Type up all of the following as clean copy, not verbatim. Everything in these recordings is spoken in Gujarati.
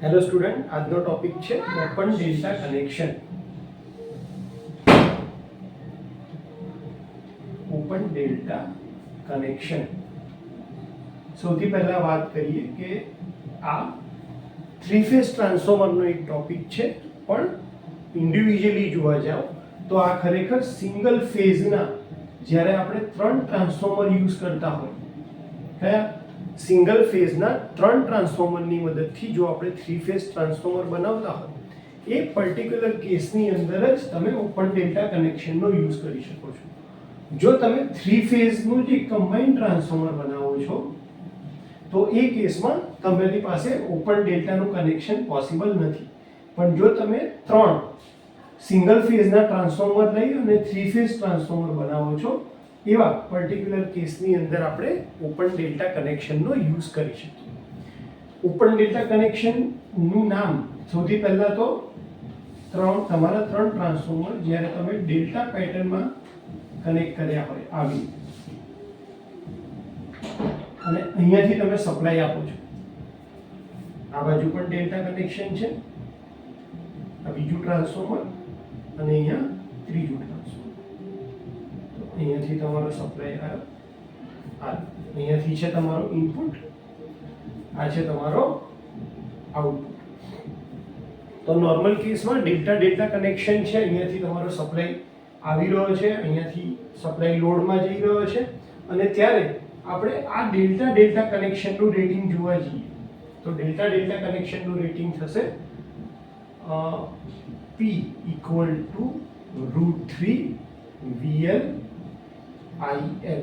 હેલો સ્ટુડન્ટ, આજનો ટોપિક છે open delta connection. Open delta connection. સૌથી પહેલા વાત કરીએ કે આ થ્રી ફેઝ ટ્રાન્સફોર્મરનો એક ટોપિક છે, પણ ઇન્ડિવિજ્યુઅલી જોવા જાઓ તો આ ખરેખર સિંગલ ફેઝના, જ્યારે આપણે 3 ટ્રાન્સફોર્મર યુઝ કરતા હોય, કયા સિંગલ ફેઝના 3 ટ્રાન્સફોર્મરની મદદથી જો આપણે થ્રી ફેઝ ટ્રાન્સફોર્મર બનાવતા હોય, એ પર્ટિક્યુલર કેસની અંદર જ તમે ઓપન ડેલ્ટા કનેક્શનનો યુઝ કરી શકો છો. જો તમે થ્રી ફેઝનું જે કમ્બાઇન્ડ ટ્રાન્સફોર્મર બનાવો છો તો એ કેસમાં તમારી પાસે ઓપન ડેલ્ટાનું કનેક્શન પોસિબલ નથી. પણ જો તમે 3 સિંગલ ફેઝના ટ્રાન્સફોર્મર લઈ અને થ્રી ફેઝ ટ્રાન્સફોર્મર બનાવો છો, એવા પર્ટિક્યુલર કેસની અંદર આપણે ઓપન ડેલ્ટા કનેક્શનનો યુઝ કરી શકીએ. ઓપન ડેલ્ટા કનેક્શનનું નામ સૌથી પહેલાં તો તમારા 3 ટ્રાન્સફોર્મર જ્યારે તમે ડેલ્ટા પેટર્નમાં કનેક્ટ કર્યા હોય આવી, અને અહીંયાથી તમે સપ્લાય આપો છો, આ બાજુ પણ ડેલ્ટા કનેક્શન છે, આ બીજું ટ્રાન્સફોર્મર અને અહીંયા ત્રીજું ટ્રાન્સફોર્મર. તો અહીંયાથી તમારો સપ્લાય આવ્યો, આ અહીંયાથી છે તમારો ઇનપુટ, આ છે તમારો આઉટપુટ. તો નોર્મલ કેસમાં ડેલ્ટા ડેલ્ટા કનેક્શન છે, અહીંયાથી તમારો સપ્લાય આવી રહ્યો છે, અહીંયાથી સપ્લાય લોડમાં જઈ રહ્યો છે, અને ત્યારે આપણે આ ડેલ્ટા ડેલ્ટા કનેક્શનનું રેટિંગ જોવા જઈએ તો ડેલ્ટા ડેલ્ટા કનેક્શનનું રેટિંગ થશે P equal to √3 VL IL.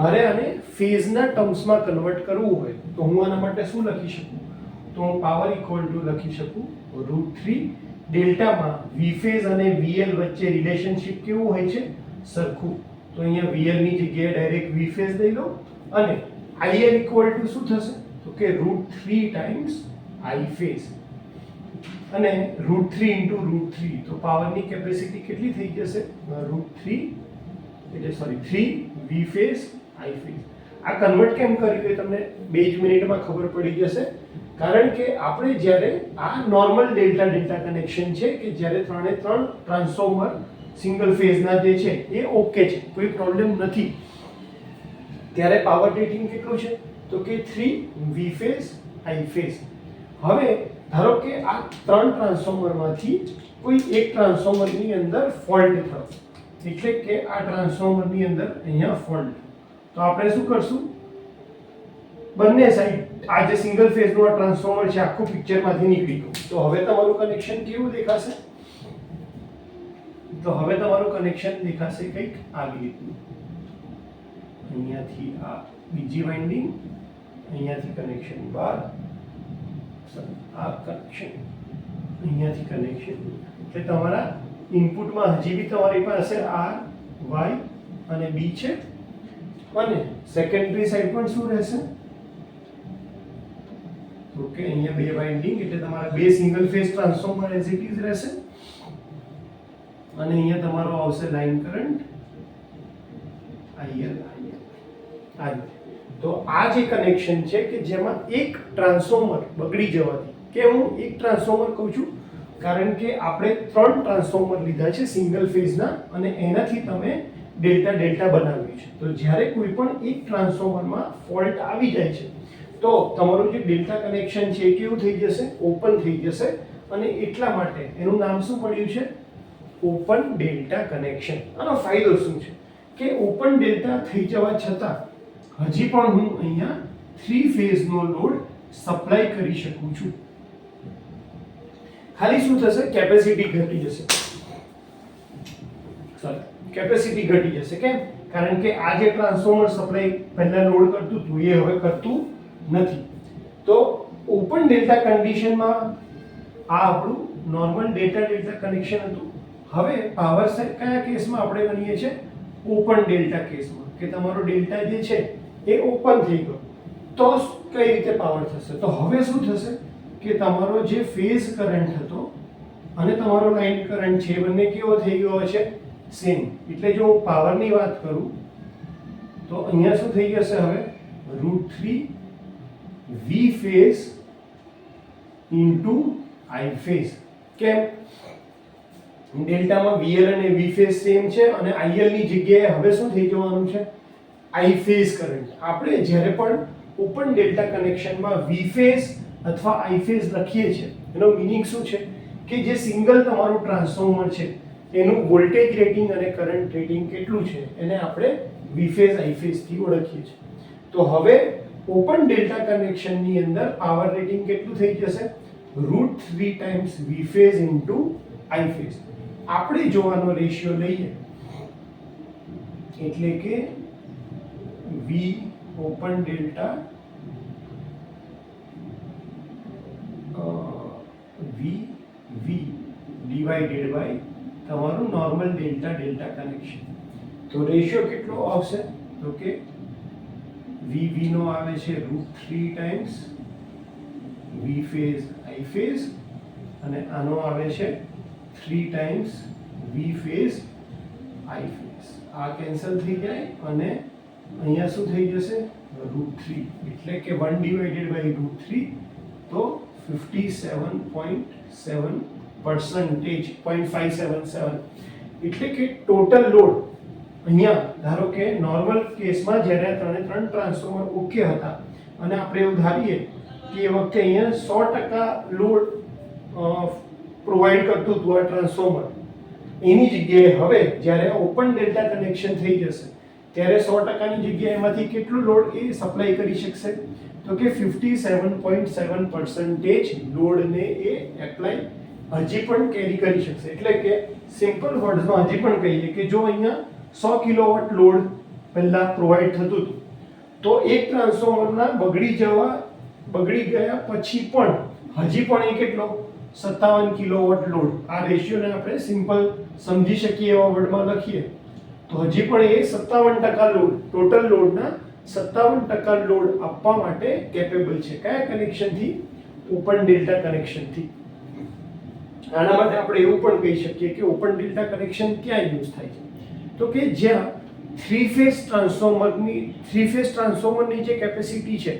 મારે આને ફેઝના ટર્મ્સમાં કન્વર્ટ કરવું હોય તો હું આના માટે શું લખી શકું? તો હું પાવર ઇક્વલ ટુ લખી શકું √3. ડેલ્ટામાં V ફેઝ અને VL વચ્ચે રિલેશનશિપ કેવું હોય છે? સરખું. તો અહીંયા VL ની જગ્યાએ ડાયરેક્ટ V ફેઝ લઈ લો, અને IL ઇક્વલ ટુ શું થશે? તો કે √3 ટાઈમ્સ I ફેઝ, અને √3 * √3, તો પાવરની કેપેસિટી કેટલી થઈ જશે? √3 V ફેઝ I ફેઝ. આ કન્વર્ટ કેમ કર્યું એ તમને 2 જ મિનિટમાં ખબર પડી જશે. કારણ કે આપણે જ્યારે આ નોર્મલ ડેલ્ટા ડેલ્ટા કનેક્શન છે કે જ્યારે 3 ટ્રાન્સફોર્મર સિંગલ ફેઝના જે છે એ ઓકે છે, કોઈ પ્રોબ્લેમ નથી, ત્યારે પાવર રેટિંગ કેટલું છે? તો કે 3 V ફેઝ I ફેઝ. હવે ધારો કે આ 3 ટ્રાન્સફોર્મરમાંથી કોઈ એક ટ્રાન્સફોર્મરની અંદર ફોલ્ટ થયો, એટલે કે આ ટ્રાન્સફોર્મરની અંદર અહીંયા ફોલ્ટ, તો આપણે શું કરશું? બંને સાઈડ આ જે સિંગલ ફેઝનું આ ટ્રાન્સફોર્મર છે આખું પિક્ચરમાંથી નીકળી ગયું. તો હવે તમારું કનેક્શન કેવું દેખાશે? તો હવે તમારું કનેક્શન દેખાશે કંઈક આવી રીતનું. અહીંયાથી આ બીજી વાઇન્ડિંગ, અહીંયાથી કનેક્શન બહાર, આ કનેક્શન, અહીંયાથી કનેક્શન. એટલે તમારા ઇનપુટમાં હજી બી તમારી પાસે R, Y અને B છે, અને સેકન્ડરી સાઈડ પણ શું રહેશે? તો કે અહીંયા 2 વાઇન્ડિંગ, એટલે તમારા 2 single phase transformer as it is રહેશે, અને અહીંયા તમારો આવશે લાઈન કરંટ IL. તો આ જે કનેક્શન છે કે જેમાં એક ટ્રાન્સફોર્મર બગડી જવાથી, કે હું એક ટ્રાન્સફોર્મર કહું છું કારણ કે આપણે 3 ટ્રાન્સફોર્મર લીધા છે સિંગલ ફેઝના, અને એનાથી તમે ડેલ્ટા ડેલ્ટા બનાવ્યું છે. તો જ્યારે કોઈ પણ એક ટ્રાન્સફોર્મરમાં ફોલ્ટ આવી જાય છે તો તમારું જે ડેલ્ટા કનેક્શન છે એ કેવું થઈ જશે? ઓપન થઈ જશે, અને એટલા માટે એનું નામ શું પડ્યું છે? Open delta connection. આનો ફાયદો શું છે કે ઓપન ડેલ્ટા થઈ જવા છતાં હજી પણ હું અહીંયા થ્રી ફેઝનો લોડ સપ્લાય કરી શકું છું. ખાલી શું થશે? કેપેસિટી ઘટી જશે. કેપેસિટી ઘટી જશે. કેમ? કારણ કે આ જે ટ્રાન્સફોર્મર સપ્લાય પહેલા લોડ કરતું હતું એ હવે કરતું નથી. તો ઓપન ડેલ્ટા કન્ડિશનમાં આ આપણું નોર્મલ ડેલ્ટા ડેલ્ટા કનેક્શન હતું. હવે પાવર સાઈડ કયા કેસમાં આપણે ગણીએ છીએ? ઓપન ડેલ્ટા કેસમાં, કે તમારો ડેલ્ટા જે છે એ ઓપન થઈ ગયો, તો કઈ રીતે પાવર થશે? તો હવે શું થશે કે તમારો જે ફેઝ કરંટ હતો અને તમારો લાઈન કરંટ છે બંને કેવો થઈ ગયો છે? સેમ. એટલે જો હું પાવરની વાત કરું તો અહીંયા શું થઈ જશે? હવે √3 V phase into I phase. કેમ? ડેલ્ટામાં વીએલ અને વી ફેઝ સેમ છે અને આઈએલ ની જગ્યાએ હવે શું થઈ જવાનું છે? આઈ ફેઝ કરંટ. આપણે જ્યારે પણ ઓપન ડેલ્ટા કનેક્શનમાં વી ફેઝ અથવા આઈ ફેઝ લખીએ છીએ એનો મીનિંગ શું છે કે જે સિંગલ તમારું ટ્રાન્સફોર્મર છે એનું વોલ્ટેજ રેટિંગ અને કરંટ રેટિંગ કેટલું છે એને આપણે વી ફેઝ આઈ ફેઝ થી ઓળખીએ છીએ. તો હવે ઓપન ડેલ્ટા કનેક્શનની અંદર પાવર રેટિંગ કેટલું થઈ જશે? √3 times V phase into I phase. આપણે જોવાનો રેશિયો લઈએ એટલે કે V open delta V divided by તમારું નોર્મલ ડેલ્ટા ડેલ્ટા કનેક્શન. તો રેશિયો કેટલો આવશે? તો કે વી નો આવે છે √3 times V phase I phase અને આનો આવે છે 3 times V phase I phase. આ કેન્સલ થઈ જાય અને અહીંયા શું થઈ જશે? √3 એટલે કે 1 ડિવાઇડેડ બાય √3 તો 57.7% 0.577 એટલે કે ટોટલ લોડ અહીંયા ધારો કે નોર્મલ કેસમાં જ્યારે ત્રણે ત્રણ ટ્રાન્સફોર્મર ઓકે હતા અને આપણે એવું ધારીએ કે એ વખતે અહીંયા 100% લોડ પ્રોવાઈડ કરતું હતું આ ટ્રાન્સફોર્મર, એની જગ્યાએ હવે જ્યારે ઓપન ડેલ્ટા કનેક્શન થઈ જશે ત્યારે 100%ની જગ્યાએ એમાંથી કેટલું લોડ એ સપ્લાય કરી શકશે? તો કે 57.7% લોડને એ એપ્લાય હજી પણ કેરી કરી શકશે. એટલે કે સિમ્પલ વર્ડ્સમાં હજી પણ કહીએ કે જો અહીંયા 100 કિલોવોટ લોડ પહેલા પ્રોવાઈડ થતું હતું તો એક ટ્રાન્સફોર્મરના બગડી ગયા પછી પણ હજી પણ એ કેટલો 57 કિલોવોટ લોડ. આ રેશિયોને આપણે સિમ્પલ સમજી શકીએ એવા વર્ડમાં લખીએ તો હજી પણ એ 57% લોડ, ટોટલ લોડના 57% લોડ આપવા માટે કેપેબલ છે. કયા કનેક્શનથી? Open delta કનેક્શનથી. આના માટે આપણે એવું પણ કહી શકીએ કે ઓપન ડેલ્ટા કનેક્શન ક્યાં યુઝ થાય છે? તો કે જ્યાં થ્રી ફેઝ ટ્રાન્સફોર્મરની જે કેપેસિટી છે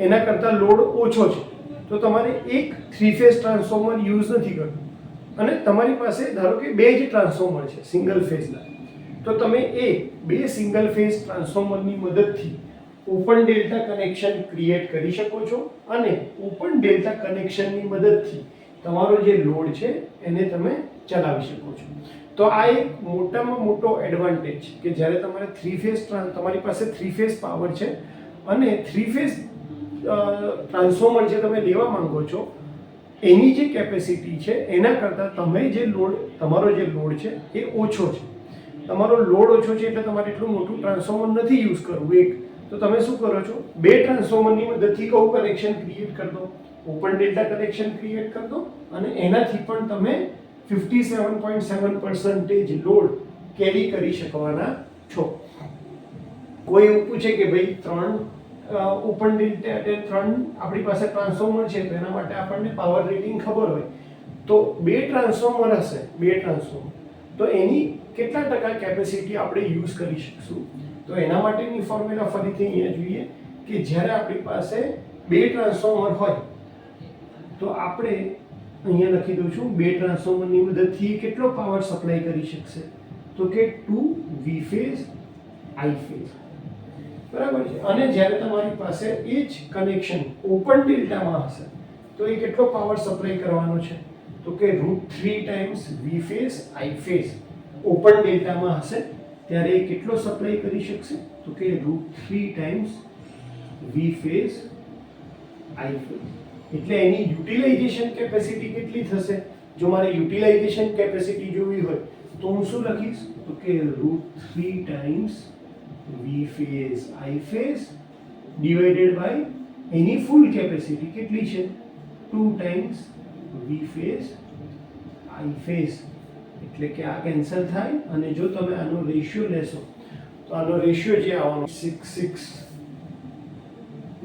એના કરતાં લોડ ઓછો છે તો તમારે એક થ્રી ફેઝ ટ્રાન્સફોર્મર યુઝ નથી કરવું અને તમારી પાસે ધારો કે બે જ ટ્રાન્સફોર્મર છે સિંગલ ફેઝના, તો તમે એ બે સિંગલ ફેઝ ટ્રાન્સફોર્મરની મદદથી ઓપન ડેલ્ટા કનેક્શન ક્રિએટ કરી શકો છો અને ઓપન ડેલ્ટા કનેક્શનની મદદથી તમારો જે લોડ છે એને તમે ચલાવી શકો છો. તો આ એક મોટામાં મોટો એડવાન્ટેજ છે કે જ્યારે તમારે તમારી પાસે થ્રી ફેઝ પાવર છે અને થ્રી ફેઝ ટ્રાન્સફોર્મર જે તમે લેવા માંગો છો એની જે કેપેસિટી છે એના કરતાં તમારો જે લોડ છે એ ઓછો છે. તમારો લોડ ઓછો છે એટલે તમારે એટલું મોટું ટ્રાન્સફોર્મર નથી યુઝ કરવું એક, તો તમે શું કરો છો? બે ટ્રાન્સફોર્મરની મદદથી કયું કનેક્શન ક્રિએટ કરી દો? ઓપન ડેલ્ટા કનેક્શન ક્રિએટ કરી દો અને એનાથી પણ તમે 57.7% લોડ કેરી કરી શકવાના છો. કોઈ એવું પૂછે કે ભાઈ ત્રણ ઓપન ડેલ્ટા આપણી પાસે ટ્રાન્સફોર્મર છે તો એના માટે આપણને પાવર રેટિંગ ખબર હોય તો બે ટ્રાન્સફોર્મર હશે, તો એની કેટલા ટકા કેપેસિટી આપણે યુઝ કરી શકશું? તો એના માટેની ફોર્મ્યુલા ફરીથી અહીંયા જોઈએ કે જ્યારે આપણી પાસે બે ટ્રાન્સફોર્મર હોય તો આપણે અહીંયા લખી દઉં છું બે ટ્રાન્સફોર્મરની મદદથી કેટલો પાવર સપ્લાય કરી શકશે? તો કે 2 વી ફેઝ આઈ ફેઝ. બરાબર છે. અને જ્યારે તમારી પાસે એ જ કનેક્શન ઓપન ડેલ્ટામાં હશે તો એ કેટલો પાવર સપ્લાય કરવાનો છે? તો કે √3 times V phase I phase. Open ડેલ્ટામાં હશે ત્યારે એ કેટલો સપ્લાય કરી શકશે? તો કે √3 times V phase I phase. એટલે એની યુટિલાઇઝેશન કેપેસિટી કેટલી થશે? જો મારે યુટિલાઇઝેશન કેપેસિટી જોવી હોય તો હું શું લખીશ? તો કે √3 times V phase I phase divided by એની ફૂલ કેપેસિટી કેટલી છે? 2 times V phase I phase. એટલે કે આ કેન્સલ થાય અને જો તમે આનો રેશિયો લેશો તો આનો રેશિયો જે આવવાનો 66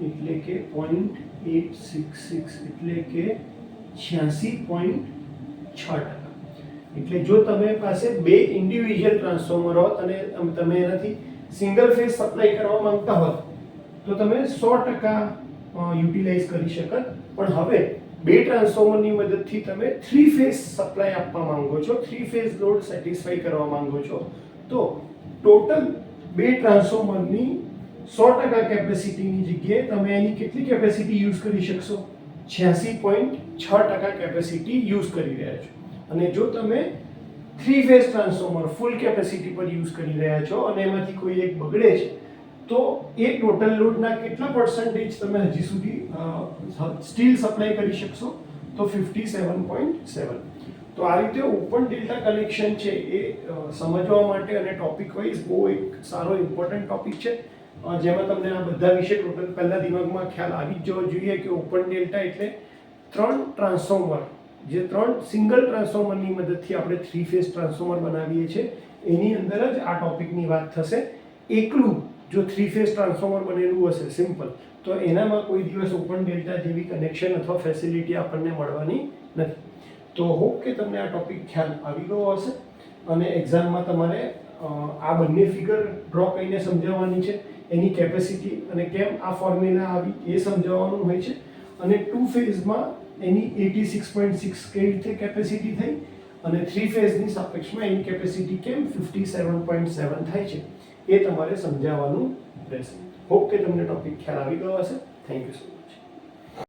એટલે કે 0.866 એટલે કે 86.6%. એટલે જો તમે પાસે બે ઇન્ડિવિજ્યુઅલ ટ્રાન્સફોર્મર હોત અને તમે એનાથી સિંગલ ફેઝ સપ્લાય કરવા માંગતા હોત તો તમે 100% યુટિલાઇઝ કરી શકત. પણ હવે બે ટ્રાન્સફોર્મરની મદદથી તમે 3 ફેઝ સપ્લાય આપવા માંગો છો, 3 ફેઝ લોડ સેટિસ્ફાઈ કરવા માંગો છો, તો ટોટલ બે ટ્રાન્સફોર્મરની 100% કેપેસિટીની જગ્યાએ તમે એની કેટલી કેપેસિટી યુઝ કરી શકશો? 86.6% કેપેસિટી યુઝ કરી રહ્યા છો. અને જો તમે 3 ફેઝ ટ્રાન્સફોર્મર ફૂલ કેપેસિટી પર યુઝ કરી રહ્યા છો અને એમાંથી કોઈ એક બગડે છે, તો એ ટોટલ લોડના કેટલા પર્સન્ટેજ તમે હજી સુધી સ્ટીલ સપ્લાય કરી શકશો? તો 57.7. તો આ રીતે ઓપન ડેલ્ટા કનેક્શન છે એ સમજવા માટે અને ટોપિક વાઇઝ બહુ એક સારો ઇમ્પોર્ટન્ટ ટોપિક છે, જેમાં તમને આ બધા વિશે ટોટલ પહેલા દિમાગમાં ખ્યાલ આવી જ જવો જોઈએ કે ઓપન ડેલ્ટા એટલે 3 ટ્રાન્સફોર્મર, જે 3 સિંગલ ટ્રાન્સફોર્મરની મદદથી આપણે 3 ફેઝ ટ્રાન્સફોર્મર બનાવીએ છીએ, એની અંદર જ આ ટોપિકની વાત થશે. એકલું જો 3 ફેઝ ટ્રાન્સફોર્મર બનેલું હશે સિમ્પલ, તો એનામાં કોઈ દિવસ ઓપન ડેલ્ટા જેવી કનેક્શન અથવા ફેસિલિટી આપણને મળવાની નથી. તો હોપ કે તમને આ ટોપિક ખ્યાલ આવી ગયો હશે અને એક્ઝામમાં તમારે આ બંને ફિગર ડ્રો કરીને સમજાવવાની છે, એની કેપેસિટી અને કેમ આ ફોર્મ્યુલા આવી એ સમજાવવાનું હોય છે, અને 2 ફેઝમાં એની 86.6 કઈ રીતે કેપેસિટી થઈ અને 3 ફેઝની સાપેક્ષમાં એની કેપેસિટી કેમ 57.7 થાય છે એ તમારે સમજાવવાનું રહેશે. હોપ કે તમને ટોપિક ખ્યાલ આવી ગયો હશે. Thank you so much.